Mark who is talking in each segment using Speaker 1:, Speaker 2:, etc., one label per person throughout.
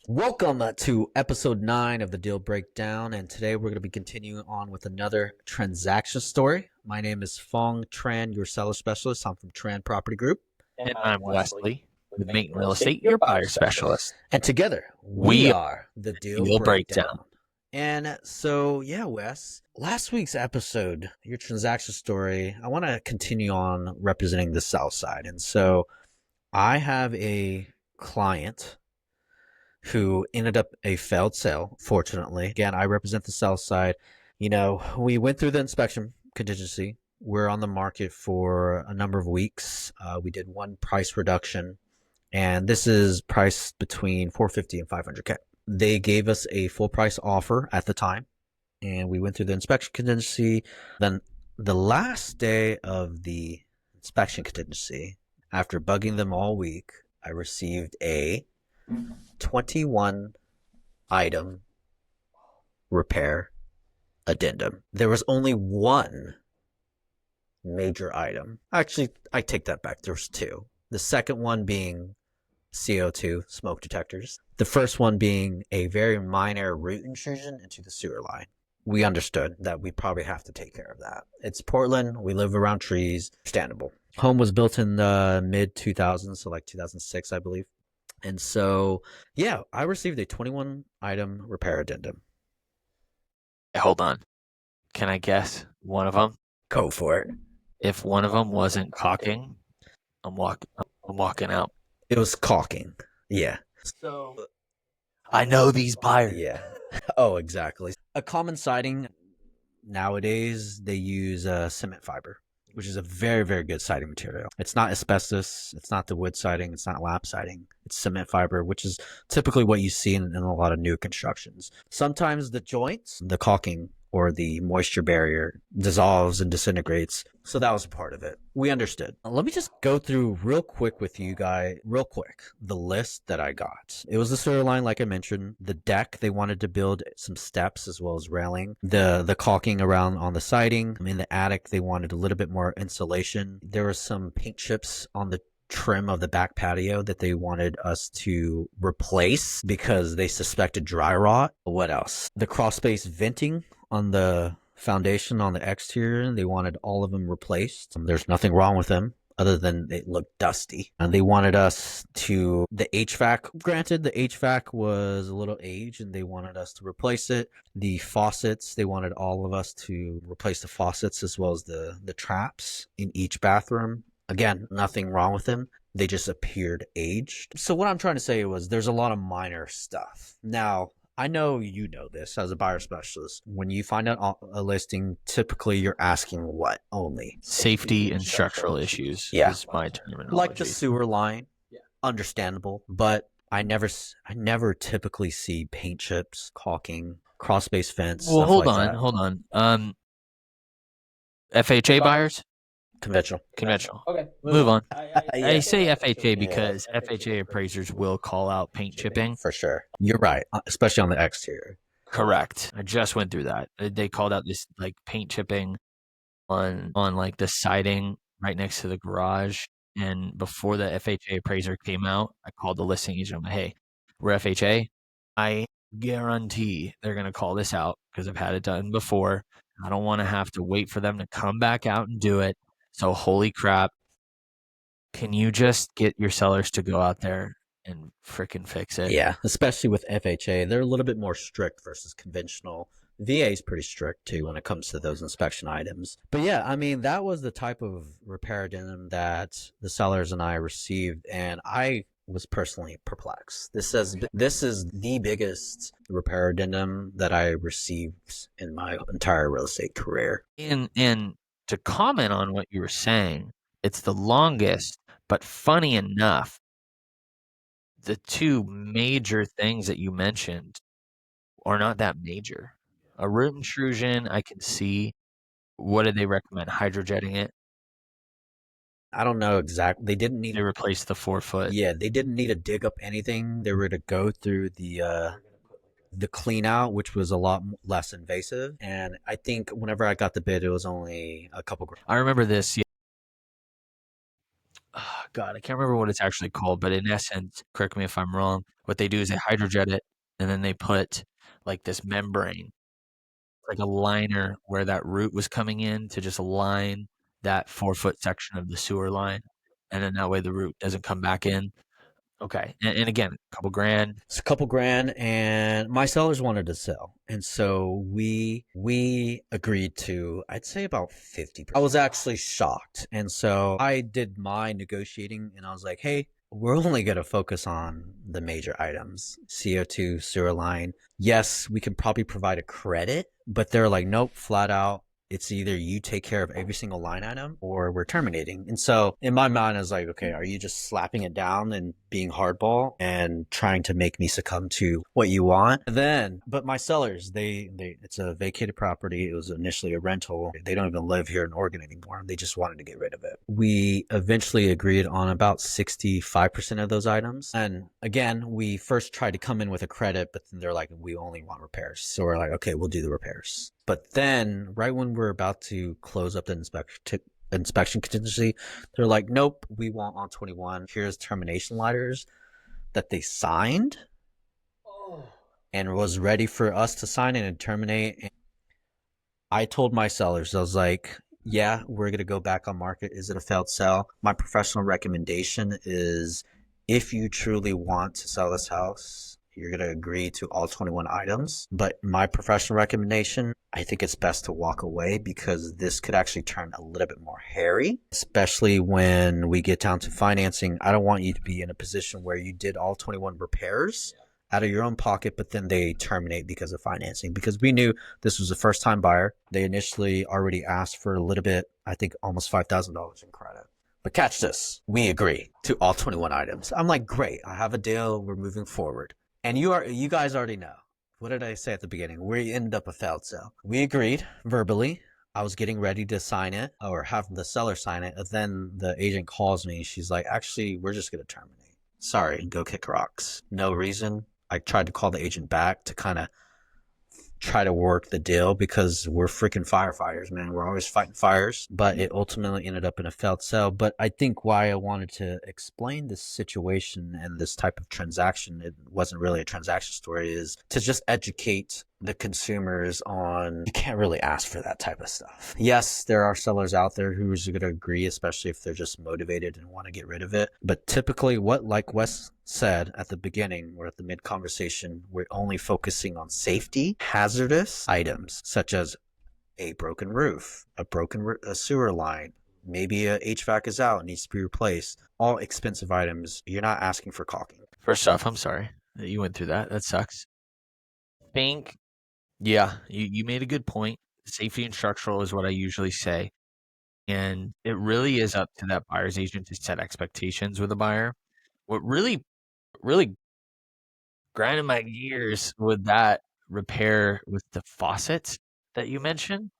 Speaker 1: Welcome to episode 9 of the Deal Breakdown, and today we're going to be continuing on with another transaction story. My name is Fong Tran, your seller specialist. I'm from Tran Property Group.
Speaker 2: And I'm Wesley with Main Real Estate, your buyer specialist.
Speaker 1: And together, we are the Deal Breakdown. And so, Wes, last week's episode, your transaction story, I want to continue on representing the South Side. And so I have a client who ended up a failed sale, fortunately. Again, I represent the South Side. We went through the inspection contingency. We're on the market for a number of weeks. We did one price reduction, and this is priced between 450 and 500K. They gave us a full price offer at the time, and we went through the inspection contingency. Then the last day of the inspection contingency, after bugging them all week, I received a 21 item repair addendum. There was only one major item. Actually, I take that back. There was two. The second one being CO2 smoke detectors. The first one being a very minor root intrusion into the sewer line. We understood that we probably have to take care of that. It's Portland. We live around trees. Understandable. Home was built in the mid 2000s, so like 2006, I believe. And so, I received a 21 item repair addendum.
Speaker 2: Hold on. Can I guess one of them?
Speaker 1: Go for it.
Speaker 2: If one of them wasn't caulking, I'm walking out.
Speaker 1: It was caulking. Yeah.
Speaker 2: So I know these buyers.
Speaker 1: Yeah. Oh, exactly. A common siding nowadays, they use cement fiber, which is a very, very good siding material. It's not asbestos. It's not the wood siding. It's not lap siding. It's cement fiber, which is typically what you see in a lot of new constructions. Sometimes the joints, the caulking, or the moisture barrier dissolves and disintegrates. So that was a part of it. We understood. Let me just go through real quick with you guys, the list that I got. It was the sewer line, like I mentioned. The deck, they wanted to build some steps as well as railing. The caulking around on the siding. In the attic, they wanted a little bit more insulation. There was some paint chips on the trim of the back patio that they wanted us to replace because they suspected dry rot. What else? The crawl space venting on the foundation on the exterior, they wanted all of them replaced. There's nothing wrong with them other than it looked dusty. And they wanted us to, the HVAC, granted the HVAC was a little aged and they wanted us to replace it. The faucets, they wanted all of us to replace the faucets as well as the traps in each bathroom. Again, nothing wrong with them. They just appeared aged. So what I'm trying to say was there's a lot of minor stuff. Now, I know you know this as a buyer specialist. When you find out a listing, typically you're asking what only?
Speaker 2: Safety and structural issues is my terminology.
Speaker 1: Like the sewer line, understandable. But I never typically see paint chips, caulking, crawl space fence.
Speaker 2: Well, hold
Speaker 1: like
Speaker 2: on. FHA buyers?
Speaker 1: Conventional.
Speaker 2: Okay. Move on. I say FHA because FHA appraisers will call out paint chipping.
Speaker 1: For sure. You're right, especially on the exterior.
Speaker 2: Correct. I just went through that. They called out this like paint chipping on like the siding right next to the garage. And before the FHA appraiser came out, I called the listing agent. I'm like, hey, we're FHA. I guarantee they're going to call this out because I've had it done before. I don't want to have to wait for them to come back out and do it. So holy crap. Can you just get your sellers to go out there and freaking fix it?
Speaker 1: Yeah, especially with FHA. They're a little bit more strict versus conventional. VA is pretty strict too when it comes to those inspection items. But yeah, I mean, that was the type of repair addendum that the sellers and I received, and I was personally perplexed. This is the biggest repair addendum that I received in my entire real estate career.
Speaker 2: And to comment on what you were saying, it's the longest, but funny enough, the two major things that you mentioned are not that major. A root intrusion, I can see. What did they recommend? Hydrojetting it?
Speaker 1: I don't know exactly. They didn't need
Speaker 2: to replace the 4 foot.
Speaker 1: Yeah, they didn't need to dig up anything. They were to go through the clean out, which was a lot less invasive. And I think whenever I got the bid, it was only a couple grand.
Speaker 2: I remember this. Yeah. God, I can't remember what it's actually called, but in essence, correct me if I'm wrong, what they do is they hydrojet it, and then they put, like, this membrane, like a liner where that root was coming in to just line that 4-foot section of the sewer line, and then that way the root doesn't come back in. Okay, and again, a couple grand.
Speaker 1: It's a couple grand, and my sellers wanted to sell, and so we agreed to, I'd say, about 50%. I was actually shocked, and so I did my negotiating, and I was like, hey, we're only going to focus on the major items: CO2, sewer line. Yes, we can probably provide a credit, but they're like, nope, flat out, it's either you take care of every single line item or we're terminating. And so in my mind, I was like, okay, are you just slapping it down and being hardball and trying to make me succumb to what you want? But my sellers, it's a vacated property. It was initially a rental. They don't even live here in Oregon anymore. They just wanted to get rid of it. We eventually agreed on about 65% of those items. And again, we first tried to come in with a credit, but then they're like, we only want repairs. So we're like, okay, we'll do the repairs. But then, right when we're about to close up the inspection contingency, they're like, nope, we want on 21. Here's termination letters that they signed and was ready for us to sign it and terminate. And I told my sellers, I was like, yeah, we're going to go back on market. Is it a failed sell? My professional recommendation is, if you truly want to sell this house, you're going to agree to all 21 items. But my professional recommendation, I think it's best to walk away, because this could actually turn a little bit more hairy, especially when we get down to financing. I don't want you to be in a position where you did all 21 repairs out of your own pocket, but then they terminate because of financing. Because we knew this was a first time buyer. They initially already asked for a little bit, I think almost $5,000 in credit. But catch this, we agree to all 21 items. I'm like, great, I have a deal, we're moving forward. And you guys already know. What did I say at the beginning? We ended up a failed sale. We agreed verbally. I was getting ready to sign it, or have the seller sign it. And then the agent calls me. She's like, actually, we're just going to terminate. Sorry, go kick rocks. No reason. I tried to call the agent back to kind of try to work the deal, because we're freaking firefighters, man. We're always fighting fires. But it ultimately ended up in a failed sale. But I think why I wanted to explain this situation and this type of transaction, it wasn't really a transaction story, is to just educate the consumers on, you can't really ask for that type of stuff. Yes, there are sellers out there who's going to agree, especially if they're just motivated and want to get rid of it. But typically, what, like Wes said at the beginning or at the mid conversation, we're only focusing on safety, hazardous items such as a broken roof, a sewer line, maybe a HVAC is out and needs to be replaced. All expensive items. You're not asking for caulking.
Speaker 2: First off, I'm sorry that you went through that. That sucks. Think, yeah, you made a good point. Safety and structural is what I usually say. And it really is up to that buyer's agent to set expectations with a buyer. What really grinded my gears with that repair with the faucets that you mentioned,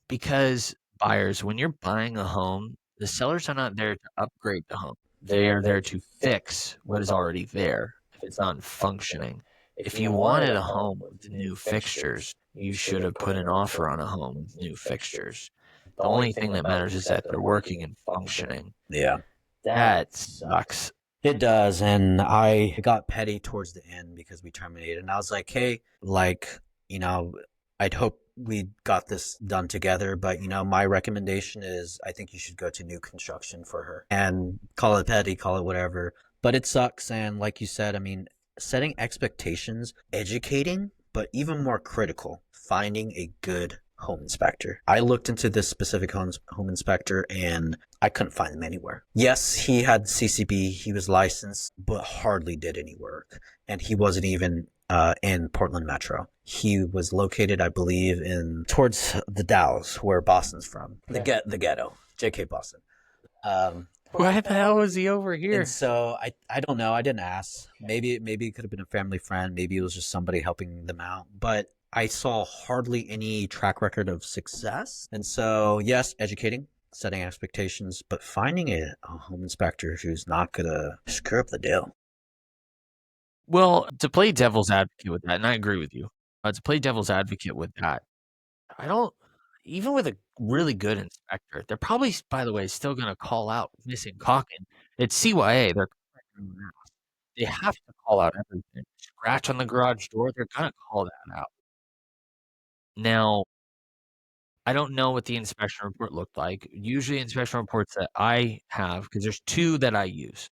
Speaker 2: because buyers, when you're buying a home, the sellers are not there to upgrade the home. They are there to fix what is already there if it's not functioning. If you wanted a home with new fixtures, you should have put an offer on a home with new fixtures. The only thing that matters is that they're working and functioning.
Speaker 1: Yeah.
Speaker 2: That sucks.
Speaker 1: It does. And I got petty towards the end because we terminated. And I was like, hey, like, I'd hope we got this done together. But, my recommendation is, I think you should go to new construction for her, and call it petty, call it whatever. But it sucks. And like you said, I mean, setting expectations, educating, but even more critical, finding a good home inspector. I looked into this specific home inspector, and I couldn't find him anywhere. Yes, he had CCB, he was licensed, but hardly did any work. And he wasn't even in Portland Metro. He was located, I believe, in towards the Dalles, where Boston's from. The ghetto. JK Boston.
Speaker 2: Why the hell was he over here?
Speaker 1: And so I don't know. I didn't ask. Maybe it could have been a family friend. Maybe it was just somebody helping them out. But I saw hardly any track record of success. And so, yes, educating, setting expectations, but finding a home inspector who's not going to screw up the deal.
Speaker 2: Well, to play devil's advocate with that, and I agree with you, to play devil's advocate with that, I don't, even with a really good inspector, they're probably, by the way, still going to call out missing caulking. It's CYA. They have to call out everything. Scratch on the garage door, they're gonna call that out. Now, I don't know what the inspection report looked like. Usually, inspection reports that I have, because there's 2 that I use.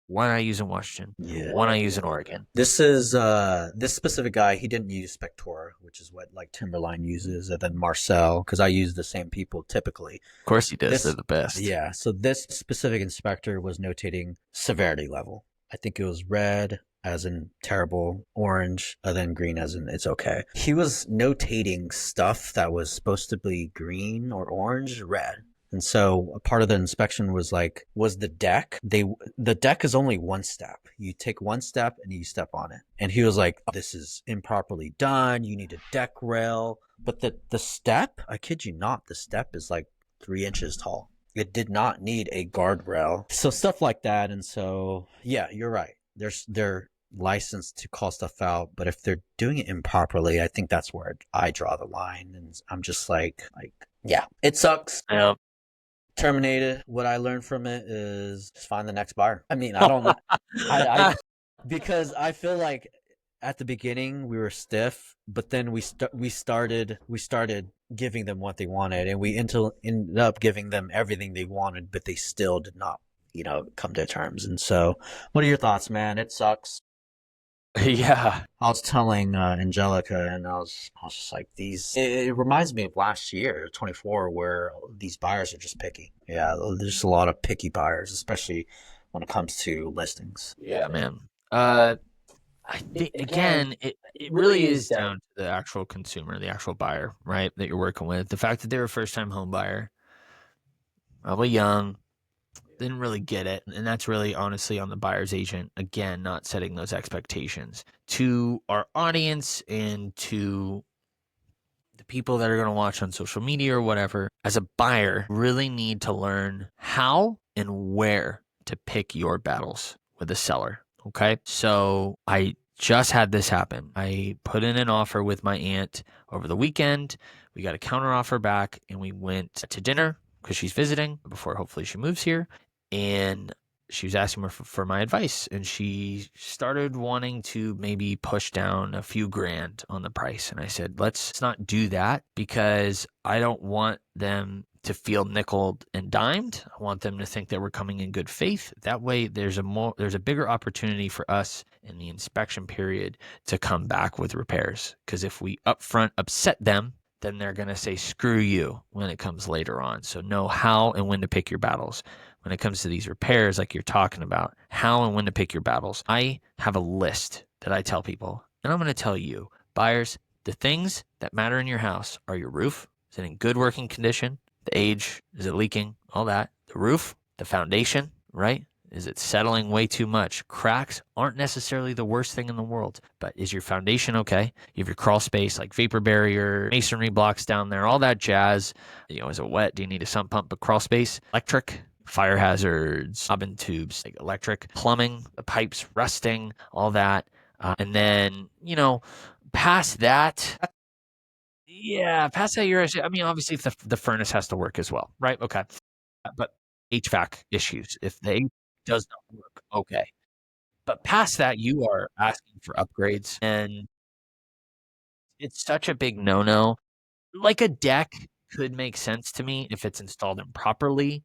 Speaker 2: One I use in Washington,
Speaker 1: Yeah.
Speaker 2: one I use in Oregon.
Speaker 1: This specific guy, he didn't use Spectora, which is what like Timberline uses, and then Marcel, because I use the same people typically.
Speaker 2: Of course he does. They're
Speaker 1: This
Speaker 2: the best.
Speaker 1: Yeah, so this specific inspector was notating severity level. I think it was red as in terrible, orange, and then green as in it's okay. He was notating stuff that was supposed to be green or orange, red. And so a part of the inspection was like, was the deck. The deck is only one step. You take one step and you step on it. And he was like, oh, this is improperly done. You need a deck rail. But the step, I kid you not, the step is like 3 inches tall. It did not need a guardrail. So stuff like that. And so yeah, you're right. They're licensed to call stuff out, but if they're doing it improperly, I think that's where I draw the line. And I'm just like yeah, it sucks.
Speaker 2: Yeah.
Speaker 1: Terminated. What I learned from it is just find the next buyer. I mean, I don't know. I because I feel like at the beginning we were stiff, but then we started giving them what they wanted, and we ended up giving them everything they wanted, but they still did not, come to terms. And so, what are your thoughts, man? It sucks.
Speaker 2: Yeah.
Speaker 1: I was telling Angelica, and I was just like, It reminds me of last year, 24, where these buyers are just picky. Yeah, there's a lot of picky buyers, especially when it comes to listings.
Speaker 2: Yeah, man. I think again, it really is down to the actual consumer, the actual buyer, right? That you're working with. The fact that they're a first time home buyer, probably young, didn't really get it. And that's really honestly on the buyer's agent, again, not setting those expectations to our audience and to the people that are going to watch on social media or whatever. As a buyer, really need to learn how and where to pick your battles with a seller. Okay. So I just had this happen. I put in an offer with my aunt over the weekend. We got a counter offer back and we went to dinner because she's visiting before hopefully she moves here. And she was asking me for my advice, and she started wanting to maybe push down a few grand on the price. And I said, let's not do that, because I don't want them to feel nickeled and dimed. I want them to think that we're coming in good faith. That way there's a bigger opportunity for us in the inspection period to come back with repairs. Because if we upfront upset them, then they're going to say screw you when it comes later on. So know how and when to pick your battles. When it comes to these repairs, like you're talking about, how and when to pick your battles. I have a list that I tell people, and I'm going to tell you, buyers, the things that matter in your house are your roof. Is it in good working condition? The age, is it leaking? All that. The roof, the foundation, right? Is it settling way too much? Cracks aren't necessarily the worst thing in the world, but is your foundation okay? You have your crawl space, like vapor barrier, masonry blocks down there, all that jazz. Is it wet? Do you need a sump pump? But crawl space, electric, fire hazards, bobbin tubes, like electric, plumbing, the pipes rusting, all that. And then, past that, yeah, past that, I mean, obviously, if the furnace has to work as well, right? Okay. But HVAC issues, if they does not work, okay. But past that, you are asking for upgrades, and it's such a big no-no. Like a deck could make sense to me if it's installed improperly,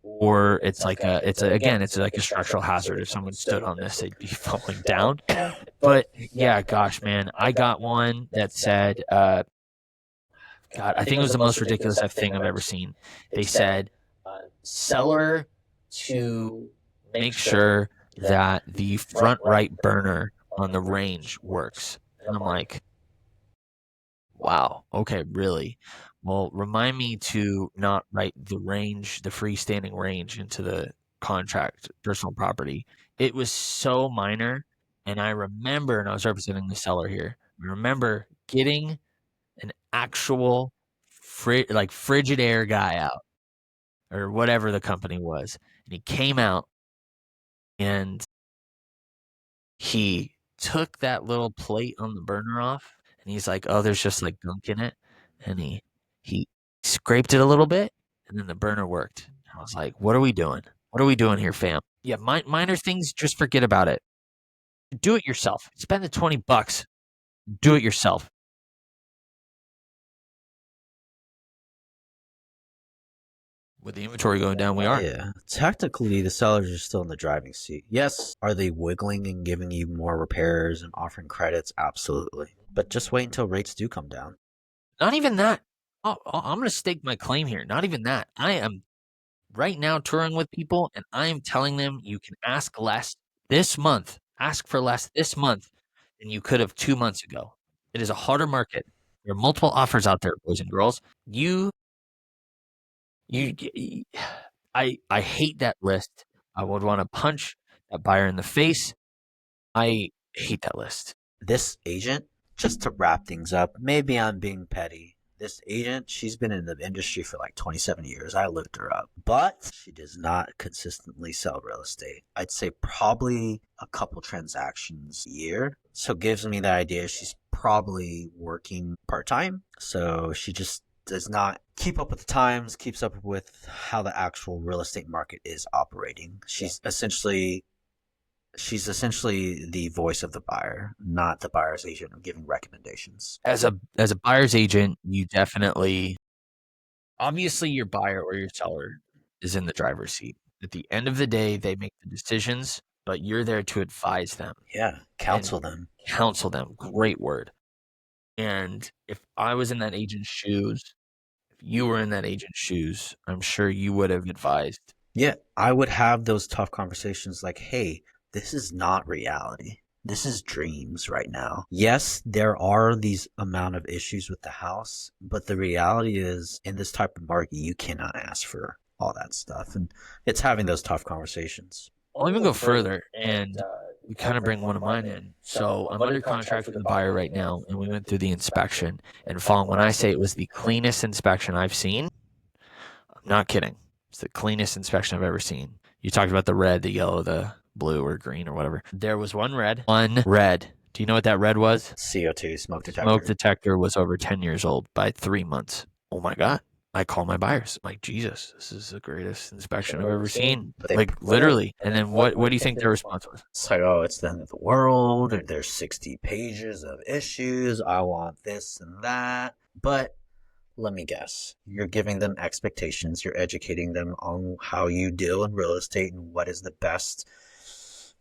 Speaker 2: or it's like a structural hazard. If someone stood on this, they'd be falling down. But yeah, gosh, man, I got one that said, God, I think it was the most ridiculous thing I've ever seen. They said, seller to make sure that the front right burner on the range works. And I'm like, wow, okay, really? Well, remind me to not write the range, the freestanding range into the contract, personal property. It was so minor. And I remember, and I was representing the seller here, I remember getting an actual frigid air guy out, or whatever the company was. And he came out and he took that little plate on the burner off, and he's like, "Oh, there's just like gunk in it." And he scraped it a little bit, and then the burner worked. I was like, "What are we doing?" What are we doing here, fam? Yeah, minor things, just forget about it. Do it yourself. Spend the $20. Do it yourself. With the inventory going down, we are.
Speaker 1: Yeah, technically the sellers are still in the driving seat. Yes, are they wiggling and giving you more repairs and offering credits? Absolutely. But just wait until rates do come down.
Speaker 2: Not even that. I'm going to stake my claim here. Not even that. I am right now touring with people and I am telling them you can ask less this month. Ask for less this month than you could have 2 months ago. It is a harder market. There are multiple offers out there, boys and girls. You, I hate that list. I would want to punch that buyer in the face. I hate that list.
Speaker 1: This agent, just to wrap things up, maybe I'm being petty. This agent, she's been in the industry for like 27 years. I looked her up, but she does not consistently sell real estate. I'd say probably a couple transactions a year. So it gives me the idea she's probably working part time. So she just does not keep up with the times, keeps up with how the actual real estate market is operating. She's essentially the voice of the buyer, not the buyer's agent giving recommendations.
Speaker 2: As a buyer's agent, you definitely obviously your buyer or your seller is in the driver's seat. At the end of the day, they make the decisions, but you're there to advise them
Speaker 1: Yeah, counsel them.
Speaker 2: counsel them. Great word. And if I was in that agent's shoes, if you were in that agent's shoes, I'm sure you would have advised.
Speaker 1: Yeah, I would have those tough conversations like, hey, this is not reality. This is dreams right now. Yes, there are these amount of issues with the house, but the reality is in this type of market, you cannot ask for all that stuff. And it's having those tough conversations.
Speaker 2: I'll even go further and we kind of bring one of mine in. So I'm under contract with the buyer right now, and we went through the inspection. And Fong, when I say it was the cleanest inspection I've seen, I'm not kidding. It's the cleanest inspection I've ever seen. You talked about the red, the yellow, the blue or green or whatever. There was one red. One red. Do you know what that red was?
Speaker 1: CO2 smoke detector.
Speaker 2: Smoke detector was over 10 years old by 3 months. Oh my God. I call my buyers. I'm like, Jesus, this is the greatest inspection I've ever seen. Like literally. And then what do you think their response was?
Speaker 1: It's like, oh, it's the end of the world. There's 60 pages of issues. I want this and that. But let me guess. You're giving them expectations. You're educating them on how you deal in real estate and what is the best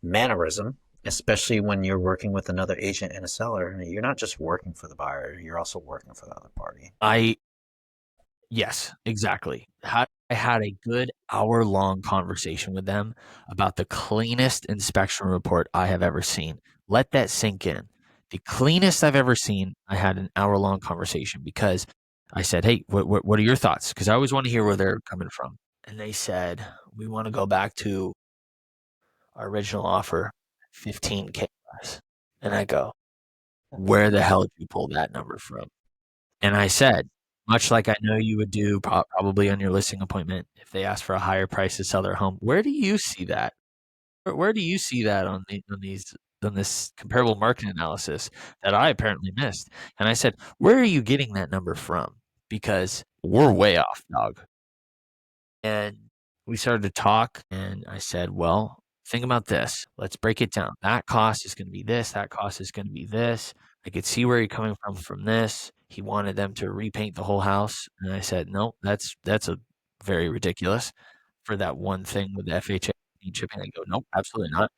Speaker 1: mannerism, especially when you're working with another agent and a seller. You're not just working for the buyer, you're also working for the other party.
Speaker 2: Yes, exactly. I had a good hour-long conversation with them about the cleanest inspection report I have ever seen. Let that sink in. The cleanest I've ever seen. I had an hour-long conversation because I said, "Hey, what are your thoughts?" Because I always want to hear where they're coming from. And they said, "We want to go back to our original offer, 15K less." And I go, "Where the hell did you pull that number from?" And I said, much like I know you would do probably on your listing appointment, if they ask for a higher price to sell their home, where do you see that? Where do you see that on this comparable market analysis that I apparently missed? And I said, where are you getting that number from? Because we're way off, dog. And we started to talk, and I said, well, think about this. Let's break it down. That cost is going to be this. That cost is going to be this. I could see where you're coming from this. He wanted them to repaint the whole house. And I said, no, that's a very ridiculous for that one thing with the FHA chipping. I go, nope, absolutely not.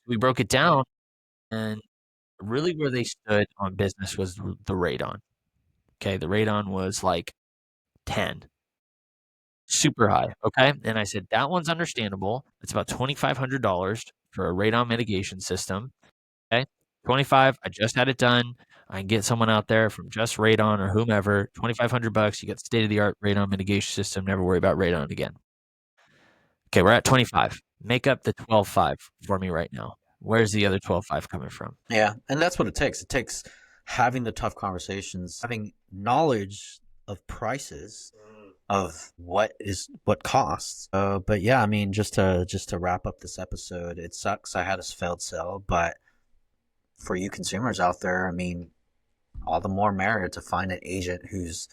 Speaker 2: We broke it down, and really where they stood on business was the radon. Okay. The radon was like 10. Super high, okay? And I said, "That one's understandable. It's about $2,500 for a radon mitigation system." Okay? 25, I just had it done. I can get someone out there from Just Radon or whomever, 2,500 bucks, you get state-of-the-art radon mitigation system, never worry about radon again. Okay, we're at 25. Make up the 12.5 for me right now. Where's the other 12.5 coming from?
Speaker 1: Yeah, and that's what it takes. It takes having the tough conversations, having knowledge of prices, of what costs. But yeah, I mean, just to wrap up this episode, it sucks I had a failed sale, but for you consumers out there, I mean, all the more merit to find an agent who's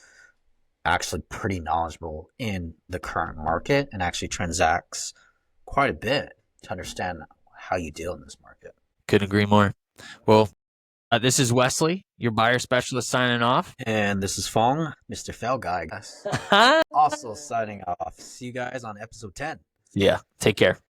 Speaker 1: actually pretty knowledgeable in the current market and actually transacts quite a bit to understand how you deal in this market.
Speaker 2: Couldn't agree more. Well, this is Wesley, your buyer specialist, signing off.
Speaker 1: And this is Fong, Mr. Fell Guy, also signing off. See you guys on episode 10.
Speaker 2: Yeah, take care.